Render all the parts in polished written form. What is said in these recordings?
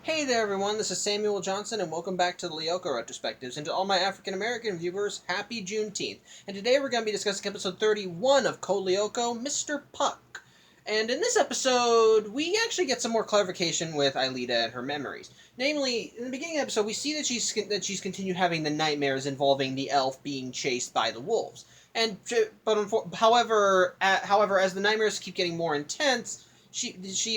Hey there everyone, this is Samuel Johnson and welcome back to the Lyoko Retrospectives, and to all my African American viewers, happy Juneteenth. And today we're going to be discussing episode 31 of Code Lyoko, Mr. Pűck. And in this episode, we actually get some more clarification with Aelita and her memories. Namely, in the beginning of the episode, we see that she's continued having the nightmares involving the elf being chased by the wolves. However, as the nightmares keep getting more intense,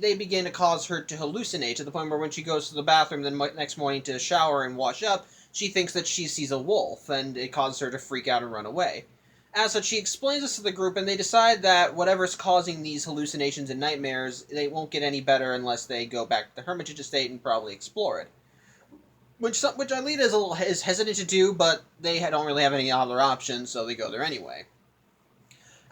they begin to cause her to hallucinate to the point where when she goes to the bathroom the next morning to shower and wash up, she thinks that she sees a wolf, and it causes her to freak out and run away. As such, she explains this to the group, and they decide that whatever's causing these hallucinations and nightmares, they won't get any better unless they go back to the Hermitage Estate and probably explore it. Which Aelita is hesitant to do, but they don't really have any other options, so they go there anyway.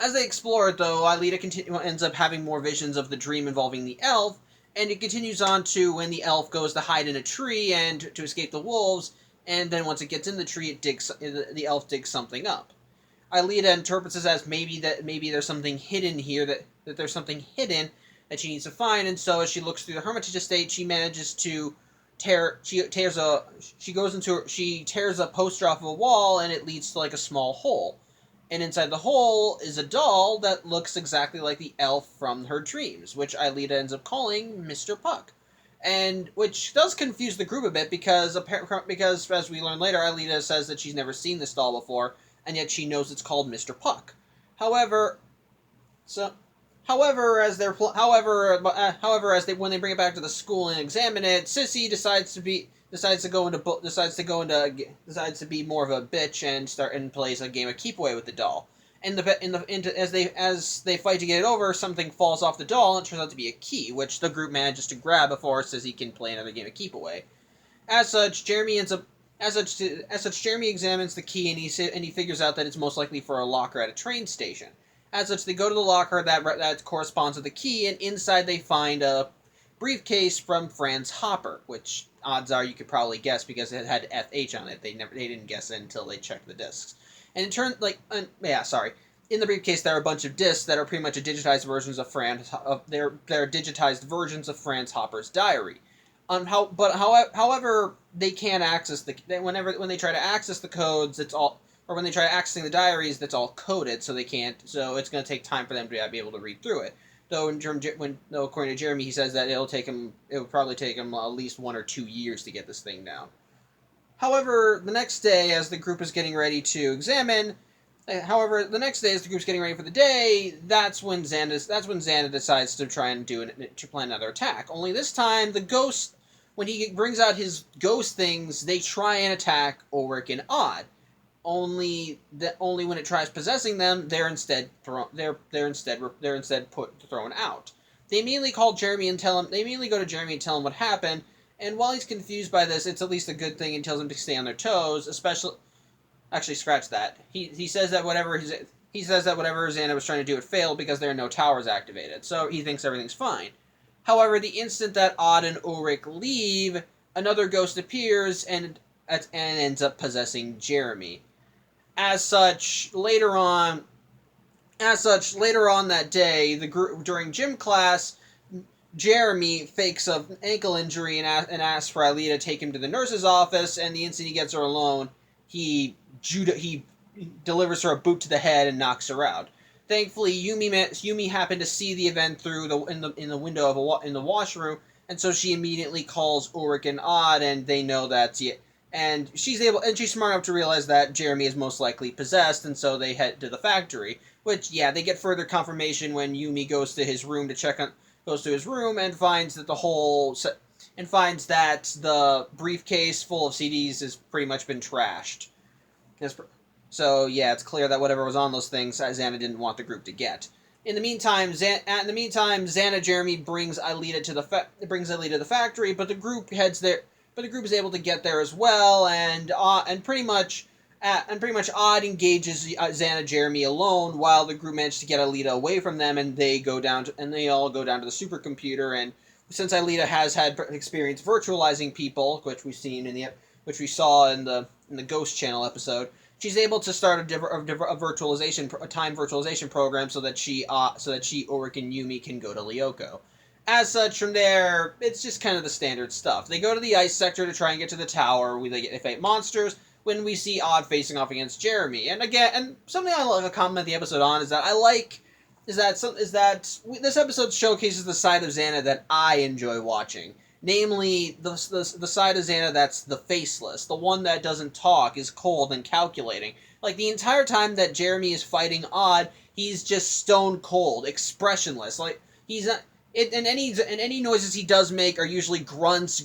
As they explore it, though, Aelita ends up having more visions of the dream involving the elf, and it continues on to when the elf goes to hide in a tree and to escape the wolves, and then once it gets in the tree, the elf digs something up. Aelita interprets this as maybe there's something hidden here, that there's something hidden that she needs to find, and so as she looks through the Hermitage Estate, she manages to tears a poster off of a wall, and it leads to like a small hole. And inside the hole is a doll that looks exactly like the elf from her dreams, which Aelita ends up calling Mr. Pűck. And which does confuse the group a bit because as we learn later, Aelita says that she's never seen this doll before, and yet she knows it's called Mr. Pűck. However, when they bring it back to the school and examine it, Sissy decides to be more of a bitch and plays a game of keep away with the doll. And as they fight to get it over, something falls off the doll and it turns out to be a key, which the group manages to grab before Sissy can play another game of keep away. As such, Jeremy examines the key and he figures out that it's most likely for a locker at a train station. As such, they go to the locker that corresponds to the key, and inside they find a briefcase from Franz Hopper, which odds are you could probably guess because it had FH on it. They didn't guess it until they checked the discs. And in turn, in the briefcase there are a bunch of discs that are pretty much a digitized versions of they're digitized versions of Franz Hopper's diary. However, they can't access when they try to access the codes, when they try accessing the diaries, that's all coded, so they can't. So it's going to take time for them to be able to read through it. Though according to Jeremy, he says that it would probably take him at least 1 or 2 years to get this thing down. However, the next day, as the group is getting ready for the day, that's when Xana decides to try and plan another attack. Only this time, the ghost, when he brings out his ghost things, they try and attack Ulrich and Odd. Only when it tries possessing them, they're instead thrown out. They immediately go to Jeremy and tell him what happened. And while he's confused by this, it's at least a good thing and tells them to stay on their toes. Actually, scratch that. He says that whatever Xana was trying to do, it failed because there are no towers activated. So he thinks everything's fine. However, the instant that Odd and Ulrich leave, another ghost appears and ends up possessing Jeremy. As such, later on that day, during gym class, Jeremy fakes an ankle injury and asks for Aelita to take him to the nurse's office, and the instant he gets her alone, he delivers her a boot to the head and knocks her out. Thankfully, Yumi happened to see the event in the window in the washroom, and so she immediately calls Ulrich and Odd, and they know that's it. And she's smart enough to realize that Jeremy is most likely possessed, and so they head to the factory. Which, yeah, they get further confirmation when Yumi goes to his room and finds that the briefcase full of CDs has pretty much been trashed. So yeah, it's clear that whatever was on those things, Xana didn't want the group to get. In the meantime, Xana Jeremy brings Aelita to the factory, but the group heads there. But the group is able to get there as well, and pretty much Odd engages Xana Jeremy alone, while the group manages to get Aelita away from them, and they all go down to the supercomputer. And since Aelita has had experience virtualizing people, which we saw in the Ghost Channel episode, she's able to start a time virtualization program so that Ulrich and Yumi can go to Lyoko. As such, from there, it's just kind of the standard stuff. They go to the ice sector to try and get to the tower, where they fight monsters, when we see Odd facing off against Jeremy. And again, and something I like to comment the episode on is that this episode showcases the side of Xana that I enjoy watching. Namely, the side of Xana that's the faceless, the one that doesn't talk, is cold and calculating. Like, the entire time that Jeremy is fighting Odd, he's just stone cold, expressionless. Like, he's not... And any noises he does make are usually grunts,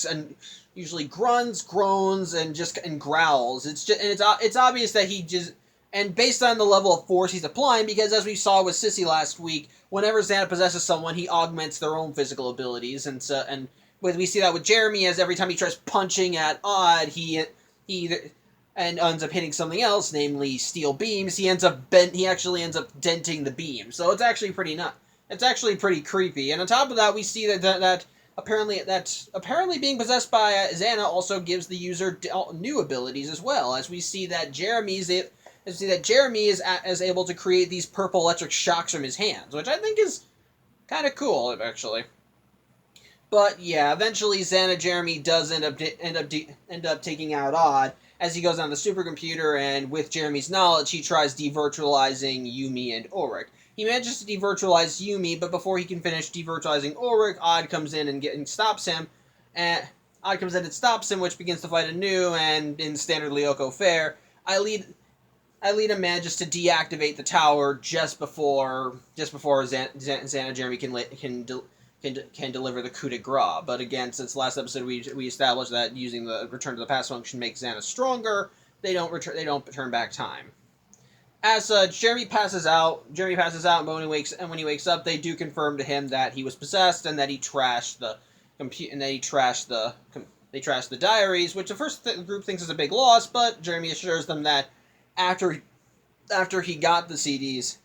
and usually grunts, groans, and growls. It's obvious that he just, and based on the level of force he's applying, because as we saw with Sissy last week, whenever Xana possesses someone, he augments their own physical abilities, and we see that with Jeremy, as every time he tries punching at Odd, he ends up hitting something else, namely steel beams. He actually ends up denting the beam. So it's actually pretty nuts. It's actually pretty creepy. And on top of that, we see that apparently being possessed by Xana also gives the user new abilities as well, as we see that Jeremy is able to create these purple electric shocks from his hands, which I think is kind of cool, actually. But yeah, eventually Xana Jeremy does end up taking out Odd as he goes on the supercomputer, and with Jeremy's knowledge, he tries devirtualizing Yumi and Ulrich. He manages to devirtualize Yumi, but before he can finish devirtualizing Ulrich, Odd comes in and stops him. Which begins to fight anew, and in standard Lyoko fare, Aelita manages to deactivate the tower just before Xana Jeremy can deliver the coup de grace. But again, since last episode we established that using the return to the past function makes Xana stronger, they don't turn back time. As such, Jeremy passes out, but when he wakes up, they do confirm to him that he was possessed and that he trashed the diaries, which the first group thinks is a big loss, but Jeremy assures them that after he got the CDs,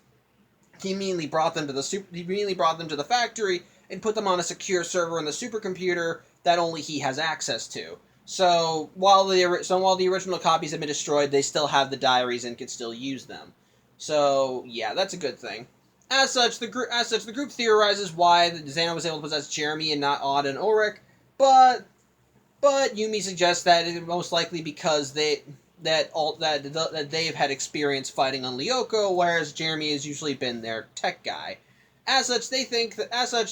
he immediately brought them to the factory and put them on a secure server in the supercomputer that only he has access to. So while the original copies have been destroyed, they still have the diaries and can still use them. So yeah, that's a good thing. As such, the group theorizes why Xana was able to possess Jeremy and not Odd and Ulrich, but Yumi suggests that it most likely because they've had experience fighting on Lyoko, whereas Jeremy has usually been their tech guy. As such,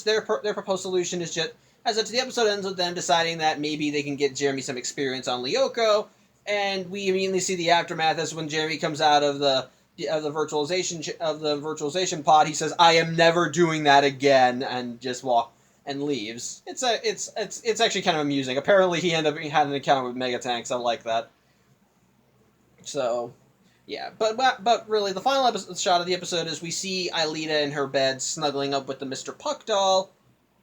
their proposed solution is just. As such, the episode ends with them deciding that maybe they can get Jeremy some experience on Lyoko, and we immediately see the aftermath as when Jeremy comes out of the virtualization pod. He says, "I am never doing that again," and just leaves. It's actually kind of amusing. Apparently, he had an encounter with Mega Tanks. I like that. So, yeah, but really, the final shot of the episode is we see Aelita in her bed snuggling up with the Mr. Puck doll.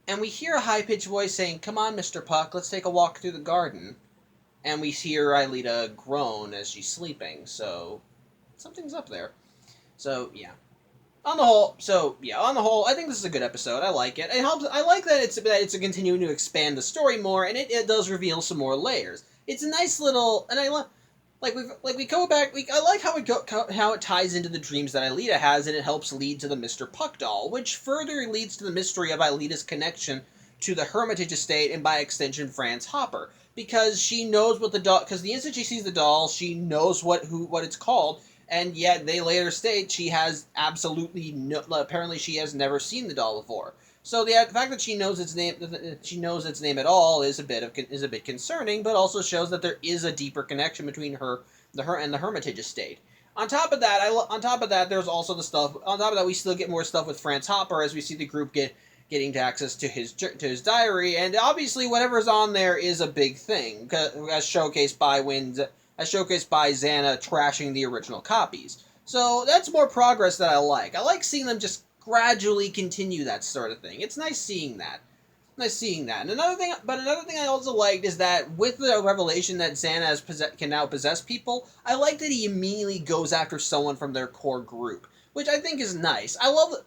And we hear a high-pitched voice saying, "Come on, Mr. Puck, let's take a walk through the garden." And we hear Aelita groan as she's sleeping, so something's up there. So, yeah. On the whole, I think this is a good episode. I like it. It helps. I like that it's continuing to expand the story more, and it does reveal some more layers. It's a nice little, and I like how it ties into the dreams that Aelita has, and it helps lead to the Mr. Puck doll, which further leads to the mystery of Aelita's connection to the Hermitage Estate and by extension Franz Hopper, because she knows what the doll. Because the instant she sees the doll, she knows what it's called, and yet they later state she has absolutely no. Apparently, she has never seen the doll before. So the fact that she knows its name at all is a bit concerning, but also shows that there is a deeper connection between her and the Hermitage Estate. On top of that, there's also the stuff. On top of that, we still get more stuff with Franz Hopper as we see the group getting access to his diary, and obviously whatever's on there is a big thing, as showcased by Xana trashing the original copies. So that's more progress that I like. I like seeing them just gradually continue that sort of thing. It's nice seeing that. And another thing I also liked is that with the revelation that Xana can now possess people, I like that he immediately goes after someone from their core group, which I think is nice. I kind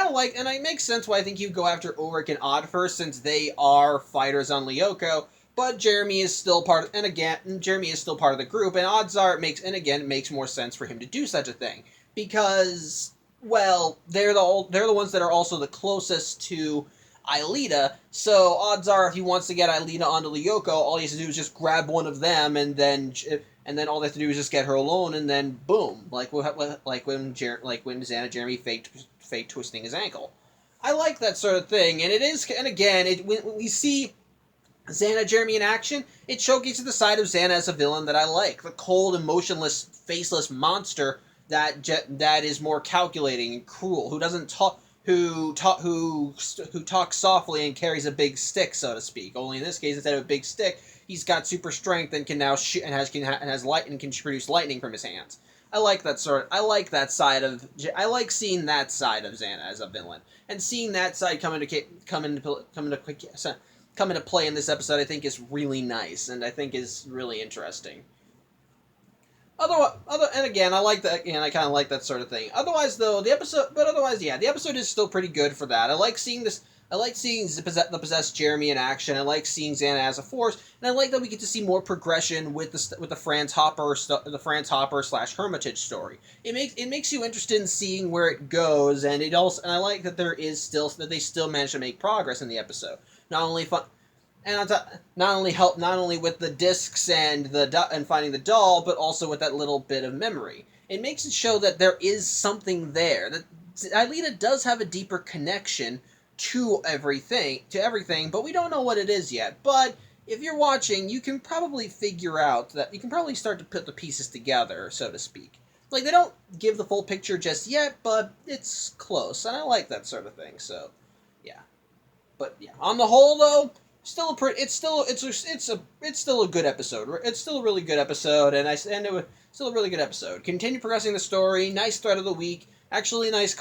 of like, and it makes sense why I think he'd go after Ulrich and Odd first, since they are fighters on Lyoko. But Jeremy is still part of the group, and odds are it makes more sense for him to do such a thing. Because well, they're the ones that are also the closest to Aelita. So odds are, if he wants to get Aelita onto Lyoko, all he has to do is just grab one of them, and then all they have to do is just get her alone, and then boom, like when Xana Jeremy faked twisting his ankle. I like that sort of thing, and it is, and again, when we see Xana Jeremy in action, it showcases the side of Xana as a villain that I like. The cold, emotionless, faceless monster that is more calculating and cruel, who doesn't talk, who talks softly and carries a big stick, so to speak. Only in this case, instead of a big stick, he's got super strength and can now shoot and has light and can produce lightning from his hands. I like that side of. I like seeing that side of Xana as a villain, and seeing that side come into play in this episode. I think is really nice, and I think is really interesting. And again, I like that. And I kind of like that sort of thing. Otherwise, though, the episode is still pretty good for that. I like seeing this. I like seeing the possessed Jeremy in action. I like seeing Xana as a force, and I like that we get to see more progression with the Franz Hopper / Hermitage story. It makes you interested in seeing where it goes, and I like that they still manage to make progress in the episode. Not only fun. And not only with the discs and finding the doll, but also with that little bit of memory. It makes it show that there is something there. That Aelita does have a deeper connection to everything, but we don't know what it is yet. But if you're watching, you can probably figure out that you can probably start to put the pieces together, so to speak. Like, they don't give the full picture just yet, but it's close, and I like that sort of thing. So, yeah. But yeah, on the whole, though. It's still a good episode. It's still a really good episode, and it was still a really good episode. Continue progressing the story. Nice thread of the week. Actually, nice.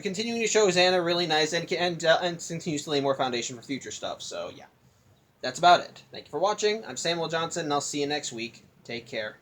Continuing to show Xana really nice, and continues to lay more foundation for future stuff. So yeah, that's about it. Thank you for watching. I'm Samuel Johnson, and I'll see you next week. Take care.